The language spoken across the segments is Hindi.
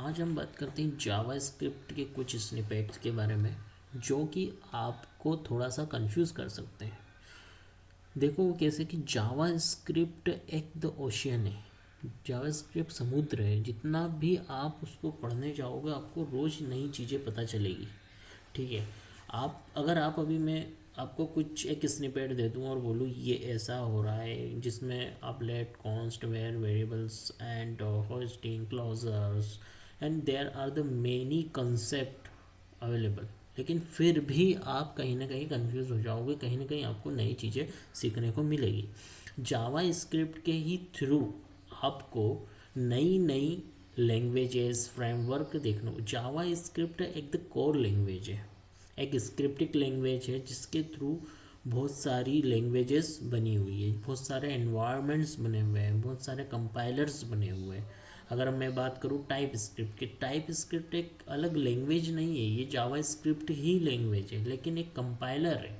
आज हम बात करते हैं जावा स्क्रिप्ट के कुछ स्निपेट्स के बारे में जो कि आपको थोड़ा सा कंफ्यूज कर सकते हैं। देखो कैसे कि जावा स्क्रिप्ट एक द ओशियन है। जावा स्क्रिप्ट समुद्र है, जितना भी आप उसको पढ़ने जाओगे आपको रोज़ नई चीज़ें पता चलेगी। ठीक है, आप अभी मैं आपको कुछ एक स्निपेट दे दूँ और बोलूँ ये ऐसा हो रहा है जिसमें आप let const var variables and hoisting closures and there are the many concept available, लेकिन फिर भी आप कहीं ना कहीं कंफ्यूज हो जाओगे, कहीं ना कहीं आपको नई चीज़ें सीखने को मिलेगी। जावा स्क्रिप्ट के ही थ्रू आपको नई नई लैंग्वेजेस फ्रेमवर्क देखने को। जावा स्क्रिप्ट एक द कोर लैंग्वेज है, एक स्क्रिप्टिक लैंग्वेज है जिसके थ्रू बहुत सारी लैंग्वेजेस बनी हुई है, बहुत सारे एनवायरनमेंट्स बने हुए हैं, बहुत सारे कंपाइलर्स बने हुए हैं। अगर मैं बात करूँ टाइप स्क्रिप्ट की, टाइप स्क्रिप्ट एक अलग लैंग्वेज नहीं है, ये जावा स्क्रिप्ट ही लैंग्वेज है लेकिन एक कंपाइलर है।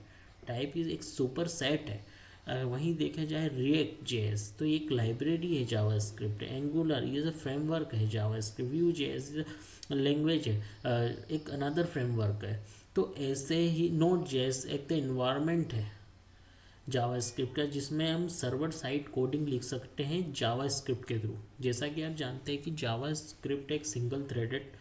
टाइप एक सुपर सेट है। वहीं देखा जाए रिएक्ट जेएस तो एक लाइब्रेरी है जावा स्क्रिप्ट। एंगुलर ये जो फ्रेमवर्क है जावा स्क्रिप्ट। व्यू जेएस लैंग्वेज है, एक अनदर फ्रेमवर्क है। तो ऐसे ही नोड जेएस एक तो इन्वायरमेंट है जावा स्क्रिप्ट का, जिसमें हम सर्वर साइड कोडिंग लिख सकते हैं जावा स्क्रिप्ट के थ्रू। जैसा कि आप जानते हैं कि जावा स्क्रिप्ट एक सिंगल थ्रेडेड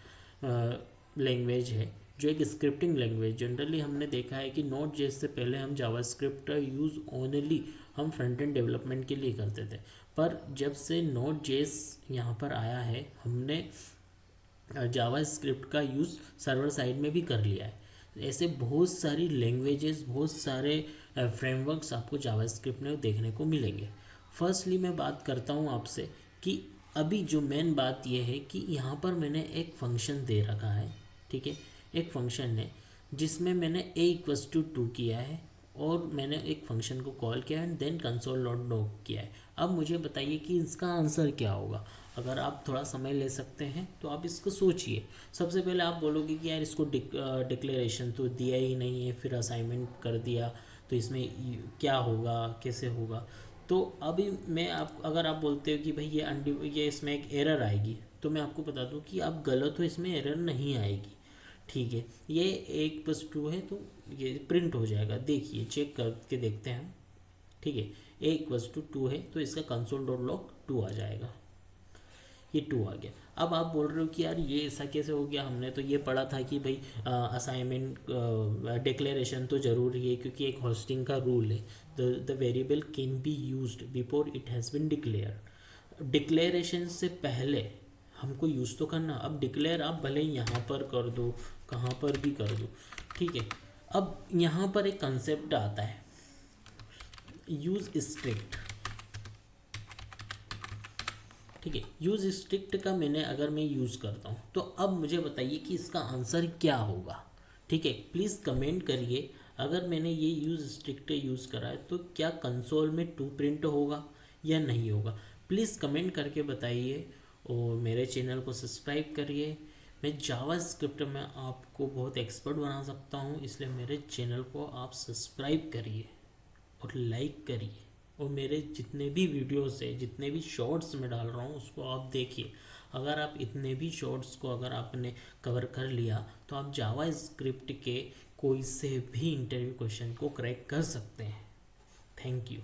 लैंग्वेज है, जो एक स्क्रिप्टिंग लैंग्वेज। जनरली हमने देखा है कि नोट जेएस से पहले हम जावा स्क्रिप्ट का यूज़ ओनली हम फ्रंट एंड डेवलपमेंट के लिए करते थे, पर जब से नोट जेएस यहाँ पर आया है हमने जावा स्क्रिप्ट का यूज़ सर्वर साइड में भी कर लिया है। ऐसे बहुत सारी लैंग्वेजेस, बहुत सारे फ्रेमवर्क्स आपको जावा स्क्रिप्ट में देखने को मिलेंगे। फर्स्टली मैं बात करता हूँ आपसे कि अभी जो मेन बात यह है कि यहाँ पर मैंने एक फंक्शन दे रखा है। ठीक है, एक फंक्शन है जिसमें मैंने a=2 किया है और मैंने एक फंक्शन को कॉल किया and then console dot log किया है। अब मुझे बताइए कि इसका आंसर क्या होगा। अगर आप थोड़ा समय ले सकते हैं तो आप इसको सोचिए। सबसे पहले आप बोलोगे कि यार इसको डिक्लेरेशन तो दिया ही नहीं है, फिर असाइनमेंट कर दिया, तो इसमें क्या होगा, कैसे होगा। तो अभी मैं आप अगर आप बोलते हो कि भाई ये इसमें एक एरर आएगी, तो मैं आपको बता दूं कि आप गलत हो, इसमें एरर नहीं आएगी। ठीक है, ये 1+2 है तो ये प्रिंट हो जाएगा। देखिए चेक करके देखते हैं हम। ठीक है, a=2 है तो इसका कंसोल डॉट लॉग 2 आ जाएगा। ये 2 आ गया। अब आप बोल रहे हो कि यार ये ऐसा कैसे हो गया, हमने तो ये पढ़ा था कि भाई असाइनमेंट डिक्लेरेशन तो ज़रूरी है क्योंकि एक होस्टिंग का रूल है, the variable can be used before it has been declare. Declaration से पहले हमको यूज़ तो करना। अब डिक्लेयर आप भले ही यहाँ पर कर दो, कहाँ पर भी कर दो। ठीक है, अब यहाँ पर एक कंसेप्ट आता है यूज़ स्ट्रिक्ट। ठीक है, यूज़ स्ट्रिक्ट का अगर मैं यूज़ करता हूँ तो अब मुझे बताइए कि इसका आंसर क्या होगा। ठीक है, प्लीज़ कमेंट करिए। अगर मैंने ये यूज़ स्ट्रिक्ट यूज़ करा है तो क्या कंसोल में 2 प्रिंट होगा या नहीं होगा। प्लीज़ कमेंट करके बताइए और मेरे चैनल को सब्सक्राइब करिए। मैं जावा स्क्रिप्ट में आपको बहुत एक्सपर्ट बना सकता हूँ, इसलिए मेरे चैनल को आप सब्सक्राइब करिए और लाइक करिए। और मेरे जितने भी वीडियोस है, जितने भी शॉर्ट्स मैं डाल रहा हूँ उसको आप देखिए। अगर आप इतने भी शॉर्ट्स को अगर आपने कवर कर लिया तो आप जावा स्क्रिप्ट के कोई से भी इंटरव्यू क्वेश्चन को क्रैक कर सकते हैं। Thank you.